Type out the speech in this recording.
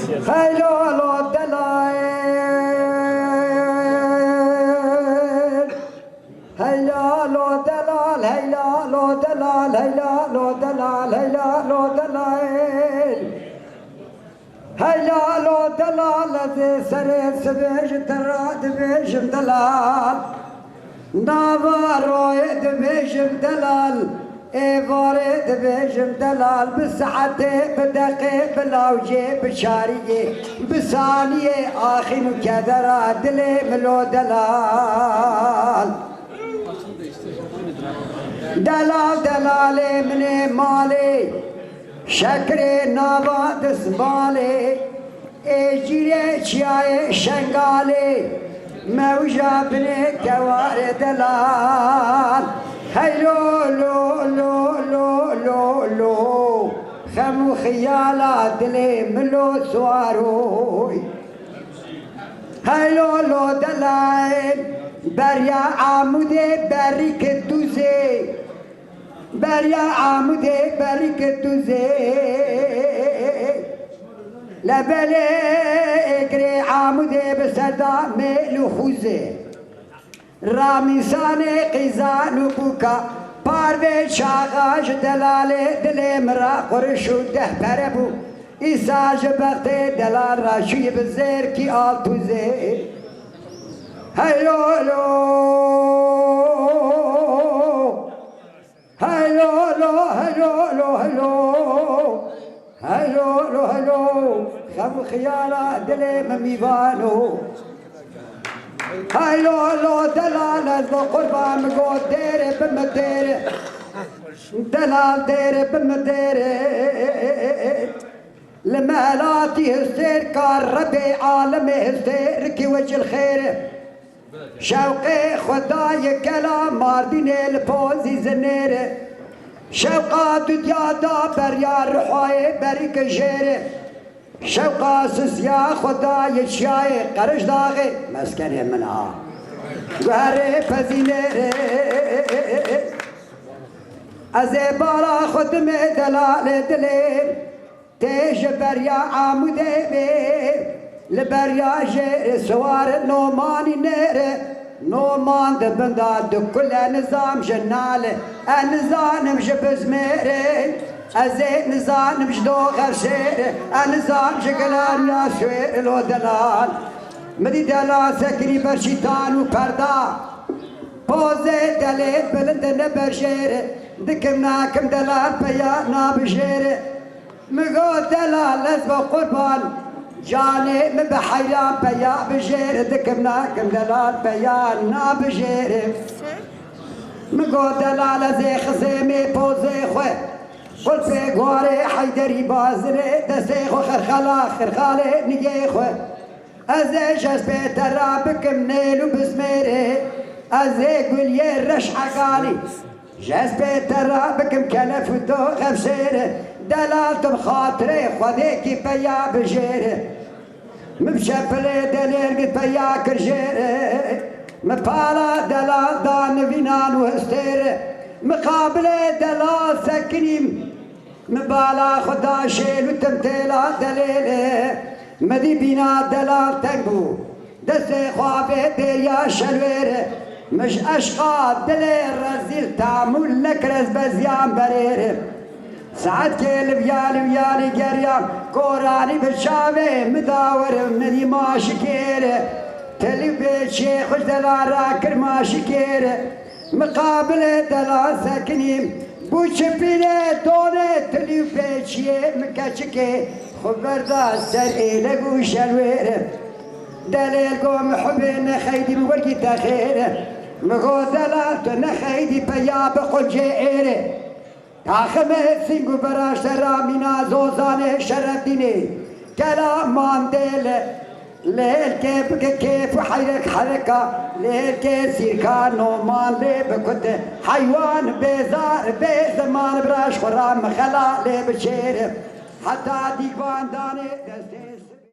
هيلو لو دلال هيلا لو دلال هيلا لو دلال هيلا لو دلال هيلا لو دلال هيلا لو دلال زي سرير سبيج تراد بيج دلال نافارو يدبيج دلال ايفارد بيجم دلال بساعتي بدقي بلاوجي بشارية بثانية آخر كدرا دلي ملو دلال دلال دلالي مني مالي شكري نابا دسمالي اجيري چياي شنغالي موجا بني كوار دلال هيلو لو لو لو لو لو خمو خيالات دلي ملو سواروي هيلو لو دلاين بريا عمودي بريك الدوزي بريا عمودي بريك الدوزي لبلي اقري عمودي بسدا ميلو خوزي رامیسانه قیزان و بوکا پاروی شاغاش دلاله دلی مرا قرشو ده پره بو ایساج بخت دلال راشوی بزیر کی آلتوزه هیلو لو هیلو لو هیلو لو هیلو هیلو لو هیلو خم خیالا دلی ممیوانو هايلو لو دلال لو قربان مقو ديري بمديري دلال ديري بمديري لمالاتي هستير كار ربي عالمي هستير كي وجه الخير شوقي خداي كلام مارديني الفوزي زنير شوقات ديادا بريا رحاي بريك جيري شوقا سسيا خداي شاي قرش داغي مسكنه منها غاري فزينه ازبارا خدمه دلال دليل تيج بريا عمودي بي لبريا جير سوار نوماني نير نومان دبندا دكل نظام جناله النظام جبز ميري ازيد نظام مجدو غرشير النظام شكلان يا شوير لو دلال مدي دلال سكري برشيطان وبردا بوزي دليل بلند نبرشير دكمناكم دلال بيا نابشير مقو دلال لزبو قربان جاني مبحيران بيا بشير دكمناكم دلال بيا نابشير مقو دلال زي خزيمي بوزي خوي قل في غوري حيدري بازري دسيخو خرخلا خرخالي نجيخو ازي جسبي ترابك منيلو بسميري ازي قول يرش حقالي جسبي ترابك مكلف ودو غفشيري دلالتم خاطري خذيكي بيا بجيري مبشفلي دليل قد بيا كرجيري مبالا دلال دان فينان وهستيري مقابل دلال سكنيم مبالا خدا شيل وتمثيلا دليل مدي بينا دلال تنبو دستي خوافي ديريا شلوير مش اشقى دليل رزيل تعمل لك رز بزيان برير ساعات كيل ويالي قريان كوراني بالشامي مداور مدي ماشكير تلي بيت شيخ دلال راكر ماشكير مقابل دلال ساكنين بوشبيني دوني تليو بيشي مكاشكي خبردا سر إلى قوش الوير دليل قوم حبين خيدي بورقي تخير مغو دلال تنخيدي بيا بقل جير تاخمه سنگو براش رامينا زوزاني شرفتيني كلام ماندل ليل كيف حيرك حركة ليل كيسير كانو مان لي بكت حيوان بيزار بزمان براش خرام خلا لي بشير حتى ديوان داني دستي